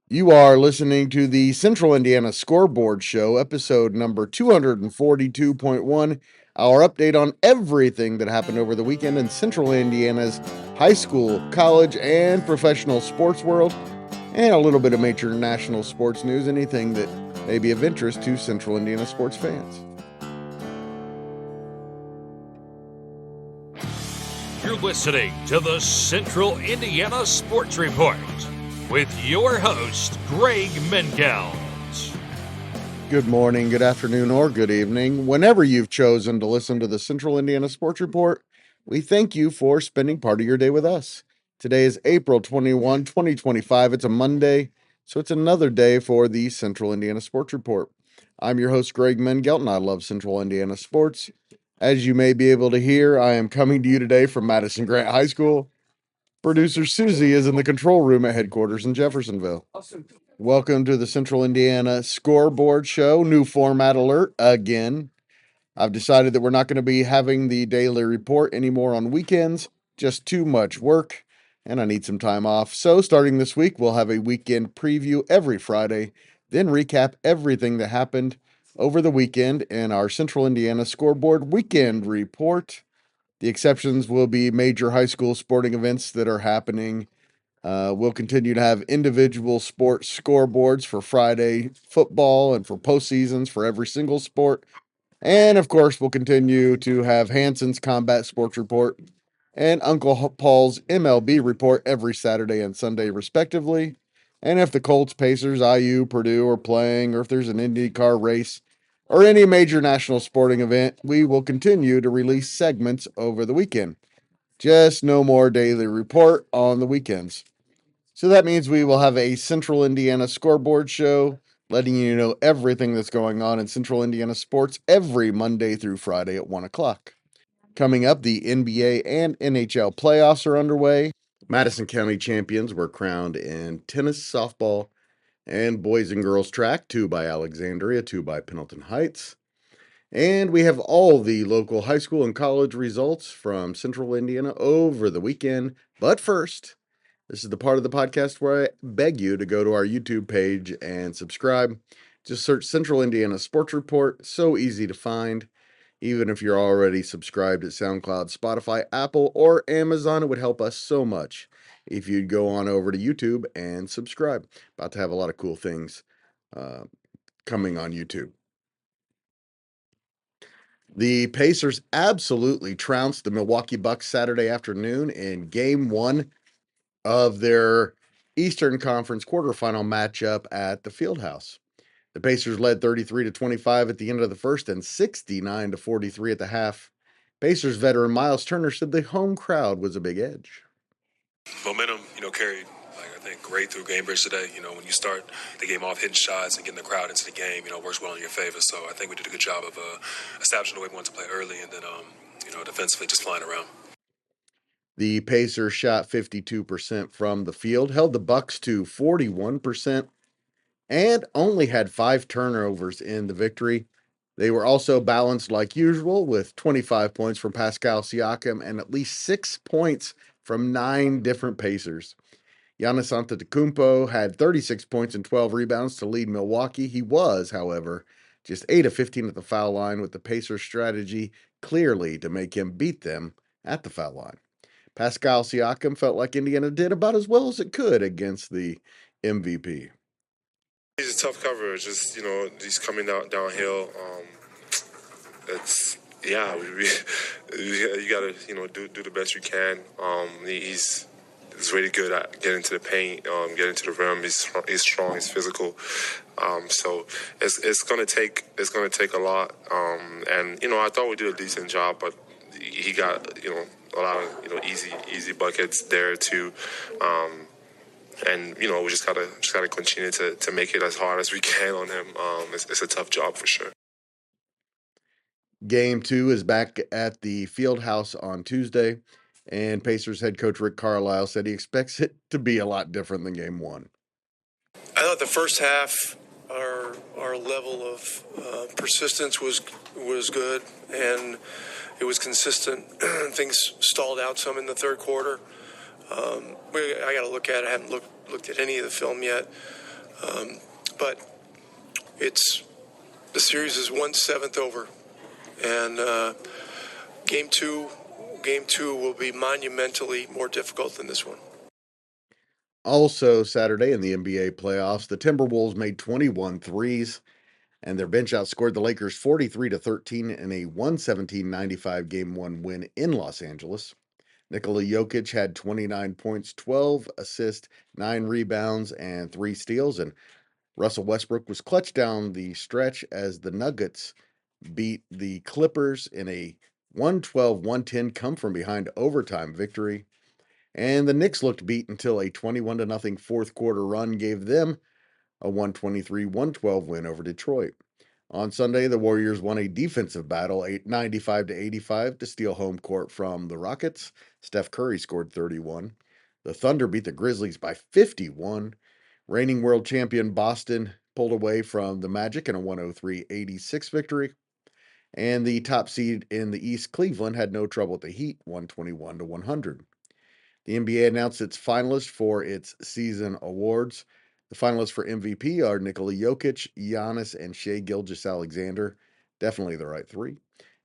You are listening to the Central Indiana Scoreboard Show, episode number 242.1, our update on everything that happened over the weekend in Central Indiana's high school, college, and professional sports world, and a little bit of major national sports news, anything that may be of interest to Central Indiana sports fans. You're listening to the Central Indiana Sports Report with your host, Greg Mengels. Good morning, good afternoon, or good evening. Whenever you've chosen to listen to the Central Indiana Sports Report, we thank you for spending part of your day with us. Today is April 21, 2025. It's a Monday, so it's another day for the Central Indiana Sports Report. I'm your host, Greg Mengelt, and I love Central Indiana sports. As you may be able to hear, I am coming to you today from Madison Grant High School. Producer Susie is in the control room at headquarters in Jeffersonville. Welcome to the Central Indiana Scoreboard Show. New format alert again. I've decided that we're not going to be having the daily report anymore on weekends. Just too much work, and I need some time off. So starting this week, we'll have a weekend preview every Friday, then recap everything that happened over the weekend in our Central Indiana Scoreboard Weekend Report. The exceptions will be major high school sporting events that are happening. We'll continue to have individual sports scoreboards for Friday football and for postseasons for every single sport. And of course, we'll continue to have Hanson's Combat Sports Report and Uncle Paul's MLB Report every Saturday and Sunday, respectively. And if the Colts, Pacers, IU, Purdue are playing, or if there's an IndyCar race, or any major national sporting event, we will continue to release segments over the weekend. Just no more daily report on the weekends. So that means we will have a Central Indiana Scoreboard Show, letting you know everything that's going on in Central Indiana sports every Monday through Friday at 1 o'clock. Coming up, the NBA and NHL playoffs are underway. Madison County champions were crowned in tennis, softball, and boys and girls track, 2 by Alexandria, 2 by Pendleton Heights. And we have all the local high school and college results from Central Indiana over the weekend. But first, this is the part of the podcast where I beg you to go to our YouTube page and subscribe. Just search Central Indiana Sports Report. So easy to find. Even if you're already subscribed at SoundCloud, Spotify, Apple, or Amazon, it would help us so much if you'd go on over to YouTube and subscribe. About to have a lot of cool things coming on YouTube. The Pacers absolutely trounced the Milwaukee Bucks Saturday afternoon in Game 1 of their Eastern Conference quarterfinal matchup at the Fieldhouse. The Pacers led 33-25 at the end of the first and 69-43 at the half. Pacers veteran Miles Turner said the home crowd was a big edge. Momentum, carried, I think, great through Gamebridge today. When you start the game off hitting shots and getting the crowd into the game, works well in your favor. So I think we did a good job of establishing the way we wanted to play early and then, defensively just flying around. The Pacers shot 52% from the field, held the Bucks to 41%, and only had 5 turnovers in the victory. They were also balanced like usual with 25 points from Pascal Siakam and at least 6 points from 9 different Pacers. Giannis Antetokounmpo had 36 points and 12 rebounds to lead Milwaukee. He was, however, just 8 of 15 at the foul line, with the Pacers' strategy clearly to make him beat them at the foul line. Pascal Siakam felt like Indiana did about as well as it could against the MVP. He's a tough coverage. Just he's coming downhill. You got to do the best you can. He's really good at getting to the paint, getting to the rim. He's strong. He's physical. So it's gonna take a lot. And I thought we did a decent job, but he got a lot of easy buckets there too. And we just gotta continue to make it as hard as we can on him. It's a tough job for sure. Game 2 is back at the Fieldhouse on Tuesday, and Pacers head coach Rick Carlisle said he expects it to be a lot different than Game 1. I thought the first half, our level of persistence was good, and it was consistent. Things stalled out some in the third quarter. I got to look at it. I haven't looked at any of the film yet. But the series is 1/7 over, and game two will be monumentally more difficult than this one. Also, Saturday in the NBA playoffs, the Timberwolves made 21 threes, and their bench outscored the Lakers 43-13 in a 117-95 Game 1 win in Los Angeles. Nikola Jokic had 29 points, 12 assists, 9 rebounds, and 3 steals, and Russell Westbrook was clutch down the stretch as the Nuggets beat the Clippers in a 112-110 come from behind overtime victory. And the Knicks looked beat until a 21-0 fourth quarter run gave them a 123-112 win over Detroit. On Sunday, the Warriors won a defensive battle, 95-85, to steal home court from the Rockets. Steph Curry scored 31. The Thunder beat the Grizzlies by 51. Reigning world champion Boston pulled away from the Magic in a 103-86 victory. And the top seed in the East, Cleveland, had no trouble with the Heat, 121-100. The NBA announced its finalists for its season awards. The finalists for MVP are Nikola Jokic, Giannis, and Shai Gilgeous-Alexander. Definitely the right three.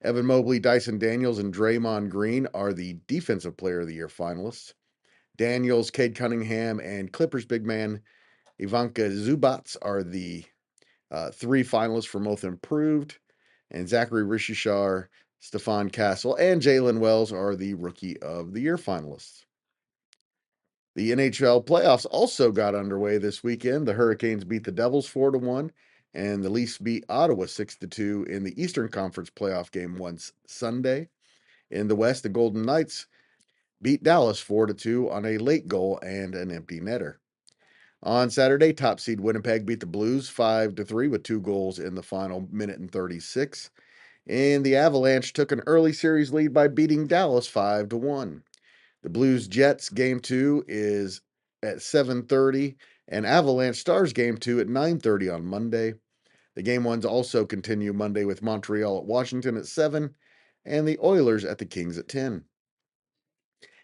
Evan Mobley, Dyson Daniels, and Draymond Green are the Defensive Player of the Year finalists. Daniels, Cade Cunningham, and Clippers big man Ivanka Zubac are the three finalists for Most Improved. And Zachary Rishishar, Stephon Castle, and Jalen Wells are the Rookie of the Year finalists. The NHL playoffs also got underway this weekend. The Hurricanes beat the Devils 4-1, and the Leafs beat Ottawa 6-2 in the Eastern Conference playoff game once Sunday. In the West, the Golden Knights beat Dallas 4-2 on a late goal and an empty netter. On Saturday, top seed Winnipeg beat the Blues 5-3 with 2 goals in the final minute and 36. And the Avalanche took an early series lead by beating Dallas 5-1. The Blues Jets game 2 is at 7:30, and Avalanche Stars game 2 at 9:30 on Monday. The game ones also continue Monday with Montreal at Washington at 7, and the Oilers at the Kings at 10.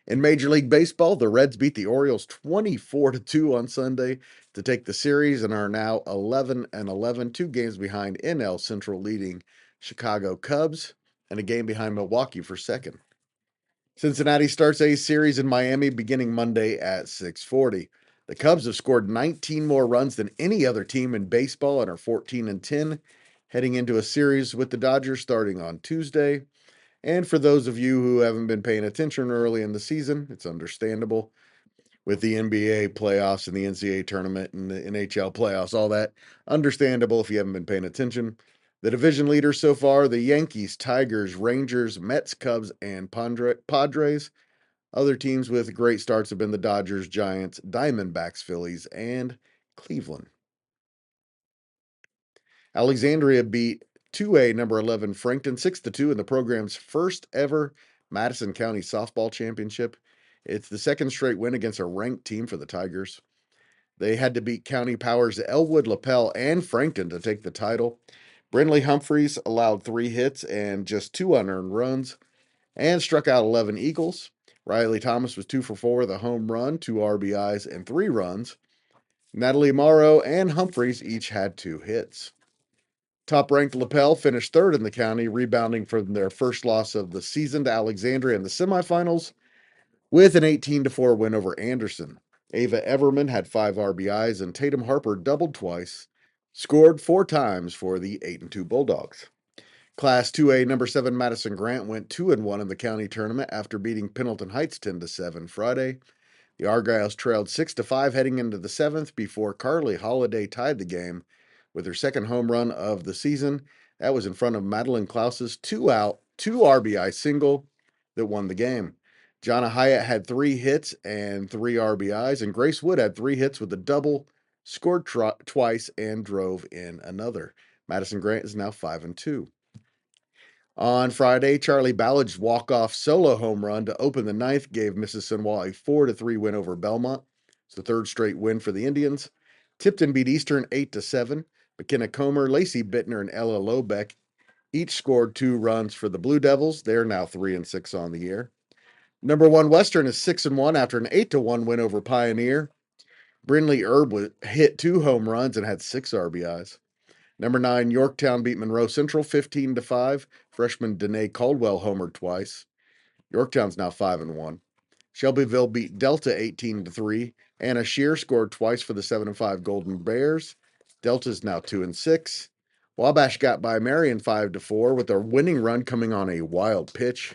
In Major League Baseball, the Reds beat the Orioles 24-2 on Sunday to take the series and are now 11-11, 2 games behind NL Central leading Chicago Cubs and a game behind Milwaukee for second. Cincinnati starts a series in Miami beginning Monday at 6:40. The Cubs have scored 19 more runs than any other team in baseball and are 14-10, heading into a series with the Dodgers starting on Tuesday. And for those of you who haven't been paying attention early in the season, it's understandable with the NBA playoffs and the NCAA tournament and the NHL playoffs, all that. Understandable if you haven't been paying attention. The division leaders so far, the Yankees, Tigers, Rangers, Mets, Cubs, and Padres. Other teams with great starts have been the Dodgers, Giants, Diamondbacks, Phillies, and Cleveland. Alexandria beat 2A number 11 Frankton 6-2 in the program's first ever Madison County Softball Championship. It's the second straight win against a ranked team for the Tigers. They had to beat county powers Elwood, LaPel, and Frankton to take the title. Brindley Humphreys allowed 3 hits and just 2 unearned runs and struck out 11 Eagles. Riley Thomas was 2 for 4 with a home run, 2 RBIs, and 3 runs. Natalie Morrow and Humphreys each had 2 hits. Top-ranked LaPel finished third in the county, rebounding from their first loss of the season to Alexandria in the semifinals with an 18-4 win over Anderson. Ava Everman had 5 RBIs, and Tatum Harper doubled twice, scored 4 times for the 8-2 Bulldogs. Class 2A number 7 Madison Grant went 2-1 in the county tournament after beating Pendleton Heights 10-7 Friday. The Argyles trailed 6-5 heading into the 7th before Carly Holiday tied the game with her second home run of the season. That was in front of Madeline Klaus's 2-out, 2 RBI single that won the game. Jonna Hyatt had 3 hits and 3 RBIs, and Grace Wood had 3 hits with a double, scored twice, and drove in another. Madison Grant is now 5-2. On Friday, Charlie Ballard's walk-off solo home run to open the 9th gave Mrs. Sinwal a 4-3 win over Belmont. It's the 3rd straight win for the Indians. Tipton beat Eastern 8-7. McKenna Comer, Lacey Bittner, and Ella Lobeck each scored 2 runs for the Blue Devils. They're now 3-6 on the year. Number 1 Western is 6-1 after an 8-1 win over Pioneer. Brinley Erb hit 2 home runs and had 6 RBIs. Number 9, Yorktown beat Monroe Central 15-5. Freshman Danae Caldwell homered twice. Yorktown's now 5-1. Shelbyville beat Delta 18-3. Anna Shear scored twice for the 7-5 Golden Bears. Delta's now 2-6. Wabash got by Marion 5-4 with a winning run coming on a wild pitch.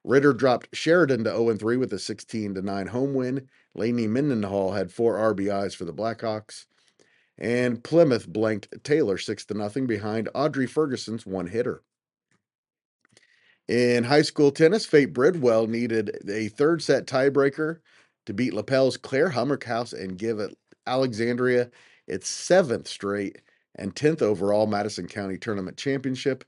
Ritter dropped Sheridan to 0-3 with a 16-9 home win. Lainey Mendenhall had 4 RBIs for the Blackhawks. And Plymouth blanked Taylor 6-0 behind Audrey Ferguson's one hitter. In high school tennis, Fate Bridwell needed a third set tiebreaker to beat Lapel's Claire Hummerkhaus and give Alexandria its 7th straight and 10th overall Madison County Tournament Championship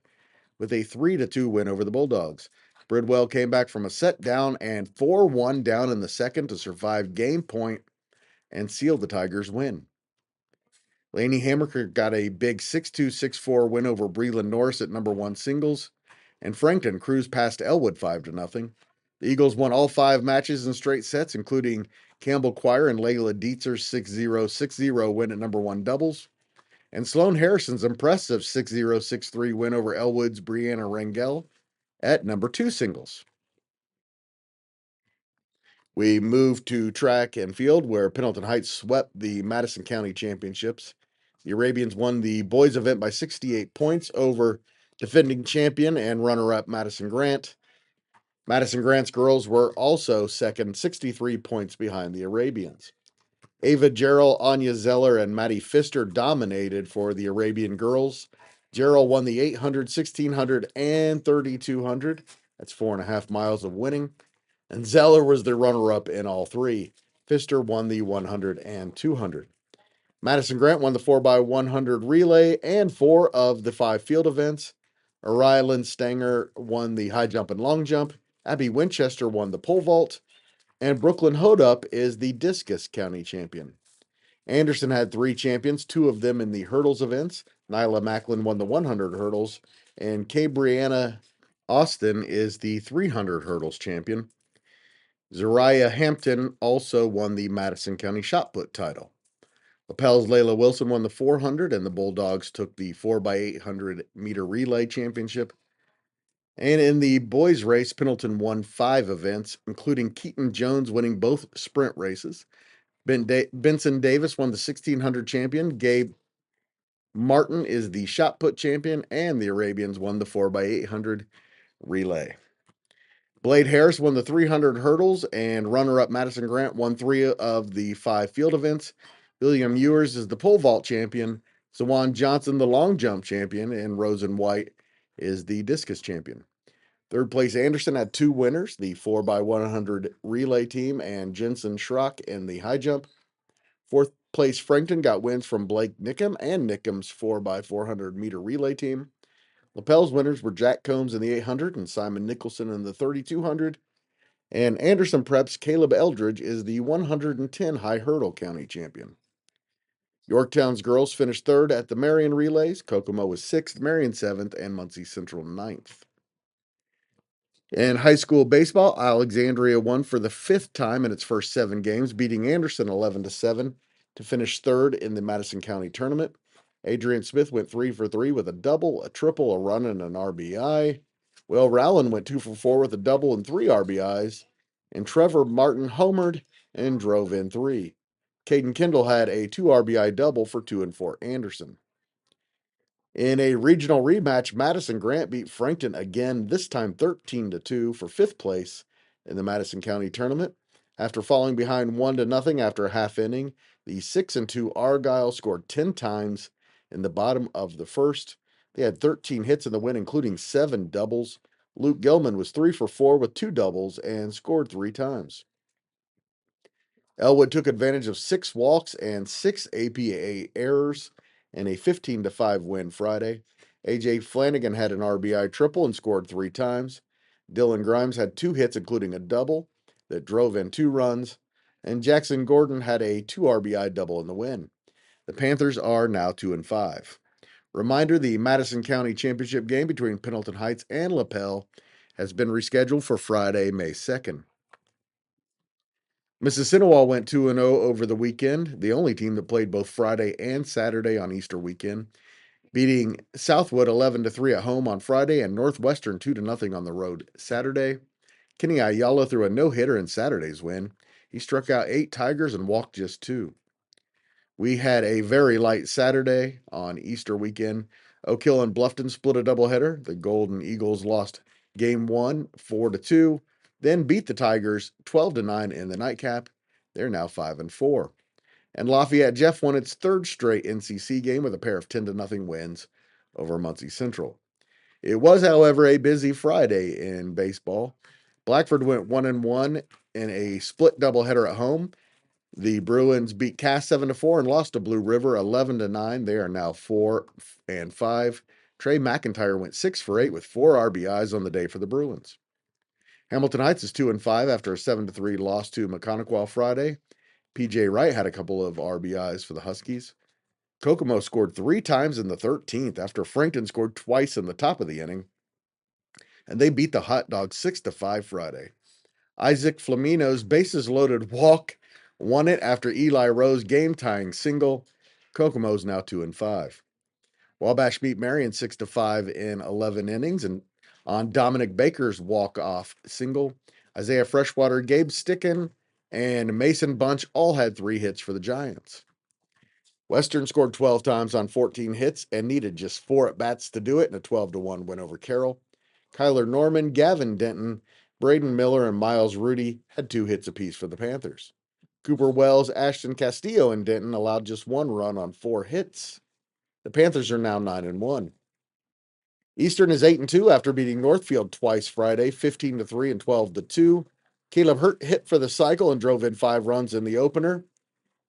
with a 3-2 win over the Bulldogs. Bridwell came back from a set down and 4-1 down in the second to survive game point and seal the Tigers' win. Lainey Hammerker got a big 6-2, 6-4 win over Breland Norris at number 1 singles, and Frankton cruised past Elwood 5-0. The Eagles won all 5 matches in straight sets, including Campbell Choir and Layla Dietzer's 6-0, 6-0 win at number 1 doubles, and Sloan Harrison's impressive 6-0, 6-3 win over Elwood's Brianna Rangel at number 2 singles. We move to track and field, where Pendleton Heights swept the Madison County Championships. The Arabians won the boys event by 68 points over defending champion and runner-up Madison Grant. Madison Grant's girls were also second, 63 points behind the Arabians. Ava Gerald, Anya Zeller, and Maddie Pfister dominated for the Arabian girls. Gerald won the 800, 1600, and 3200. That's 4.5 miles of winning. And Zeller was the runner-up in all 3. Pfister won the 100 and 200. Madison Grant won the 4x100 relay and 4 of the 5 field events. Rylan Stanger won the high jump and long jump. Abby Winchester won the pole vault. And Brooklyn Hodup is the discus county champion. Anderson had 3 champions, 2 of them in the hurdles events. Nyla Macklin won the 100 hurdles, and Kay Brianna Austin is the 300 hurdles champion. Zariah Hampton also won the Madison County shot put title. Lapel's Layla Wilson won the 400, and the Bulldogs took the 4x800 meter relay championship. And in the boys race, Pendleton won 5 events, including Keaton Jones winning both sprint races. Benson Davis won the 1600 champion. Gabe Martin is the shot put champion, and the Arabians won the 4x800 relay. Blade Harris won the 300 hurdles, and runner-up Madison Grant won 3 of the 5 field events. William Ewers is the pole vault champion. Zawan Johnson, the long jump champion, and Rosen White is the discus champion. Third place Anderson had 2 winners, the 4x100 relay team and Jensen Schrock in the high jump. Fourth place Frankton got wins from Blake Nickham and Nickham's 4x400 meter relay team. Lapel's winners were Jack Combs in the 800 and Simon Nicholson in the 3200. And Anderson Prep's Caleb Eldridge is the 110 high hurdle county champion. Yorktown's girls finished 3rd at the Marion relays. Kokomo was 6th, Marion 7th, and Muncie Central 9th. In high school baseball, Alexandria won for the 5th time in its first 7 games, beating Anderson 11-7 to finish 3rd in the Madison County tournament. Adrian Smith went 3 for 3 with a double, a triple, a run, and an RBI. Will Rowland went 2 for 4 with a double and 3 RBIs. And Trevor Martin homered and drove in 3. Caden Kendall had a 2 RBI double for 2 and 4 Anderson. In a regional rematch, Madison Grant beat Frankton again, this time 13-2 for 5th place in the Madison County tournament. After falling behind 1-0 after a half inning, the 6-2 Argyle scored 10 times in the bottom of the first. They had 13 hits in the win, including 7 doubles. Luke Gilman was 3 for 4 with 2 doubles and scored 3 times. Elwood took advantage of 6 walks and 6 APA errors in a 15-5 win Friday. A.J. Flanagan had an RBI triple and scored 3 times. Dylan Grimes had 2 hits, including a double that drove in 2 runs. And Jackson Gordon had a 2 RBI double in the win. The Panthers are now 2-5. Reminder, the Madison County Championship game between Pendleton Heights and Lapel has been rescheduled for Friday, May 2nd. Mississinawa went 2-0 over the weekend, the only team that played both Friday and Saturday on Easter weekend, beating Southwood 11-3 at home on Friday and Northwestern 2-0 on the road Saturday. Kenny Ayala threw a no-hitter in Saturday's win. He struck out 8 Tigers and walked just 2. We had a very light Saturday on Easter weekend. Oak Hill and Bluffton split a doubleheader. The Golden Eagles lost game 1 4-2, then beat the Tigers 12-9 in the nightcap. They're now 5-4. And Lafayette Jeff won its third straight NCC game with a pair of 10-0 wins over Muncie Central. It was, however, a busy Friday in baseball. Blackford went 1-1 in a split doubleheader at home. The Bruins beat Cass 7-4 and lost to Blue River 11-9. They are now 4-5. Trey McIntyre went 6 for 8 with 4 RBIs on the day for the Bruins. Hamilton Heights is 2-5 after a 7-3 loss to Mechanical Friday. PJ Wright had a couple of RBIs for the Huskies. Kokomo scored 3 times in the 13th after Frankton scored twice in the top of the inning. And they beat the Hot Dogs 6-5 Friday. Isaac Flamino's bases loaded walk won it after Eli Rose game-tying single. Kokomo's now 2-5. Wabash beat Marion 6-5 in 11 innings, and on Dominic Baker's walk-off single, Isaiah Freshwater, Gabe Sticken, and Mason Bunch all had 3 hits for the Giants. Western scored 12 times on 14 hits and needed just 4 at-bats to do it in a 12-1 win over Carroll. Kyler Norman, Gavin Denton, Braden Miller, and Miles Rudy had 2 hits apiece for the Panthers. Cooper Wells, Ashton Castillo, and Denton allowed just 1 run on 4 hits. The Panthers are now 9-1. Eastern is 8-2 after beating Northfield twice Friday, 15-3 and 12-2. Caleb Hurt hit for the cycle and drove in 5 runs in the opener.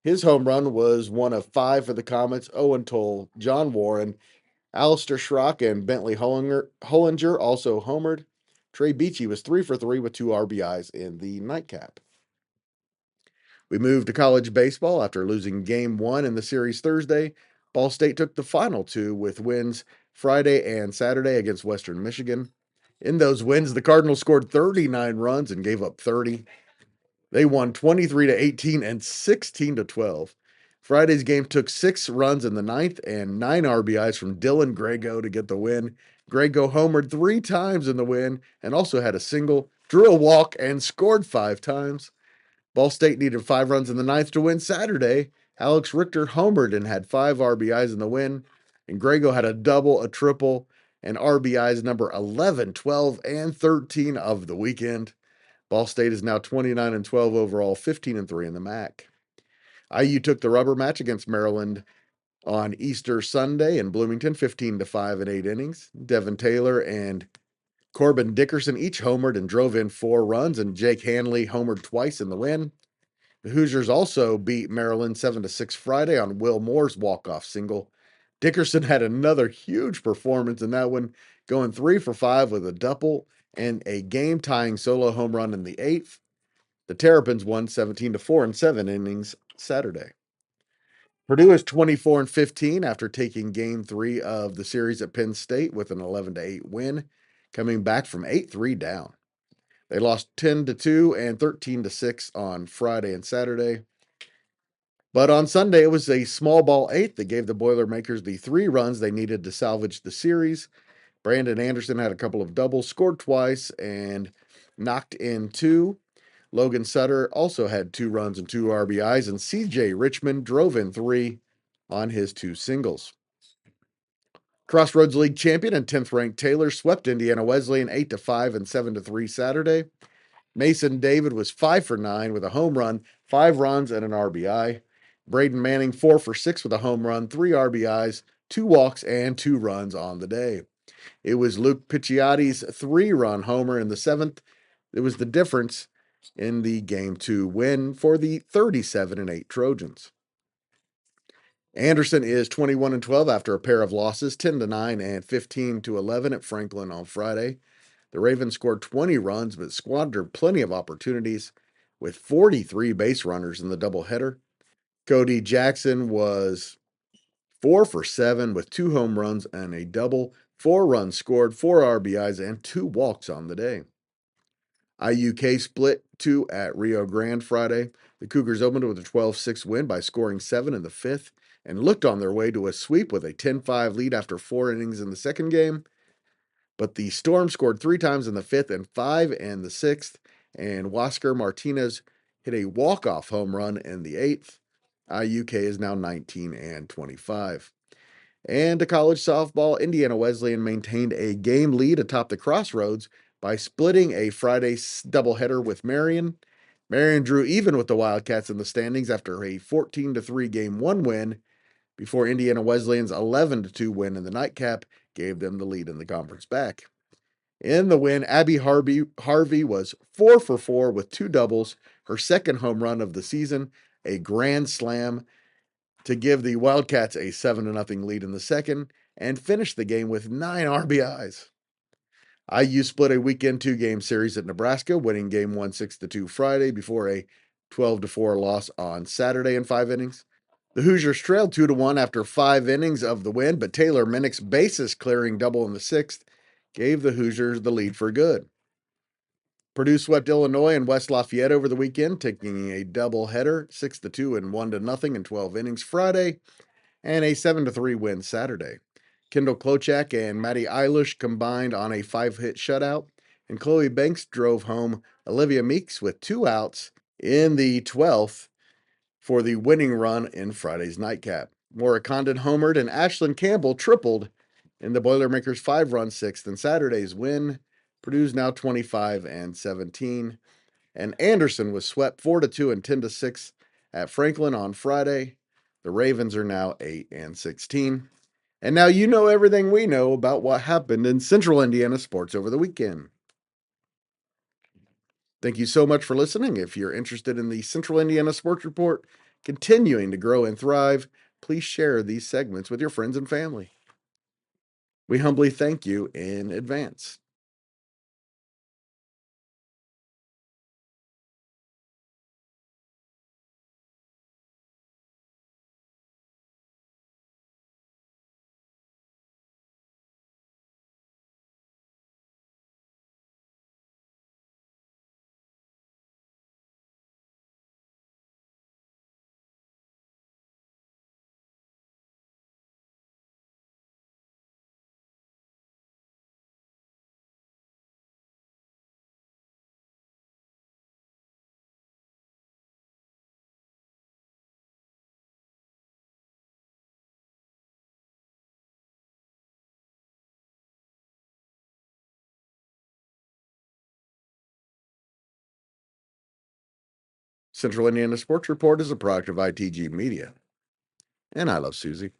His home run was one of 5 for the Comets. Owen Toll, John Warren, Alistair Schrock, and Bentley Hollinger also homered. Trey Beachy was 3 for 3 with 2 RBIs in the nightcap. We moved to college baseball after losing game 1 in the series Thursday. Ball State took the final 2 with wins Friday and Saturday against Western Michigan. In those wins, the Cardinals scored 39 runs and gave up 30. They won 23-18 and 16-12. Friday's game took 6 runs in the 9th and 9 RBIs from Dylan Grego to get the win. Grego homered 3 times in the win and also had a single, drew a walk, and scored 5 times. Ball State needed 5 runs in the 9th to win Saturday. Alex Richter homered and had 5 RBIs in the win, and Grego had a double, a triple, and RBIs number 11, 12, and 13 of the weekend. Ball State is now 29-12 overall, 15-3 in the MAC. IU took the rubber match against Maryland on Easter Sunday in Bloomington, 15-5 in 8 innings. Devin Taylor and Corbin Dickerson each homered and drove in 4 runs, and Jake Hanley homered twice in the win. The Hoosiers also beat Maryland 7-6 Friday on Will Moore's walk-off single. Dickerson had another huge performance in that one, going 3 for 5 with a double and a game-tying solo home run in the 8th. The Terrapins won 17-4 in 7 innings Saturday. Purdue is 24-15 after taking game 3 of the series at Penn State with an 11-8 win, coming back from 8-3 down. They lost 10-2 and 13-6 on Friday and Saturday. But on Sunday, it was a small ball 8 that gave the Boilermakers the 3 runs they needed to salvage the series. Brandon Anderson had a couple of doubles, scored twice, and knocked in 2. Logan Sutter also had 2 runs and 2 RBIs, and CJ Richmond drove in 3 on his 2 singles. Crossroads League champion and 10th-ranked Taylor swept Indiana Wesleyan 8-5 and 7-3 Saturday. Mason David was 5 for 9 with a home run, 5 runs, and an RBI. Braden Manning 4 for 6 with a home run, 3 RBIs, 2 walks, and 2 runs on the day. It was Luke Picciotti's 3-run homer in the 7th. It was the difference in the Game 2 win for the 37-8 Trojans. Anderson is 21-12 after a pair of losses, 10-9 and 15-11 at Franklin on Friday. The Ravens scored 20 runs but squandered plenty of opportunities with 43 base runners in the doubleheader. Cody Jackson was 4 for 7 with 2 home runs and a double, 4 runs scored, 4 RBIs, and 2 walks on the day. IUK split 2 at Rio Grande Friday. The Cougars opened with a 12-6 win by scoring 7 in the fifth and looked on their way to a sweep with a 10-5 lead after 4 innings in the second game. But the Storm scored 3 times in the fifth and 5 in the sixth, and Huáscar Martinez hit a walk-off home run in the eighth. IUK is now 19-25. And to college softball, Indiana Wesleyan maintained a game lead atop the Crossroads by splitting a Friday doubleheader with Marion. Marion drew even with the Wildcats in the standings after a 14-3 Game 1 win before Indiana Wesleyan's 11-2 win in the nightcap gave them the lead in the conference back. In the win, Abby Harvey was 4 for 4 with 2 doubles, her second home run of the season, a grand slam to give the Wildcats a 7-0 lead in the second and finish the game with 9 RBIs. IU split a weekend 2-game series at Nebraska, winning game 1 6-2 Friday before a 12-4 loss on Saturday in 5 innings. The Hoosiers trailed 2-1 after 5 innings of the win, but Taylor Minnick's bases clearing double in the sixth gave the Hoosiers the lead for good. Purdue swept Illinois and West Lafayette over the weekend, taking a doubleheader, 6-2 and 1-0 in 12 innings Friday, and a 7-3 win Saturday. Kendall Klochak and Maddie Eilish combined on a 5-hit shutout, and Chloe Banks drove home Olivia Meeks with 2 outs in the 12th for the winning run in Friday's nightcap. Maura Condon homered and Ashlyn Campbell tripled in the Boilermakers' 5-run sixth in Saturday's win. Purdue's now 25-17, and Anderson was swept 4-2 and 10-6 at Franklin on Friday. The Ravens are now 8-16. And now you know everything we know about what happened in Central Indiana sports over the weekend. Thank you so much for listening. If you're interested in the Central Indiana Sports Report continuing to grow and thrive, please share these segments with your friends and family. We humbly thank you in advance. Central Indiana Sports Report is a product of ITG Media. And I love Susie.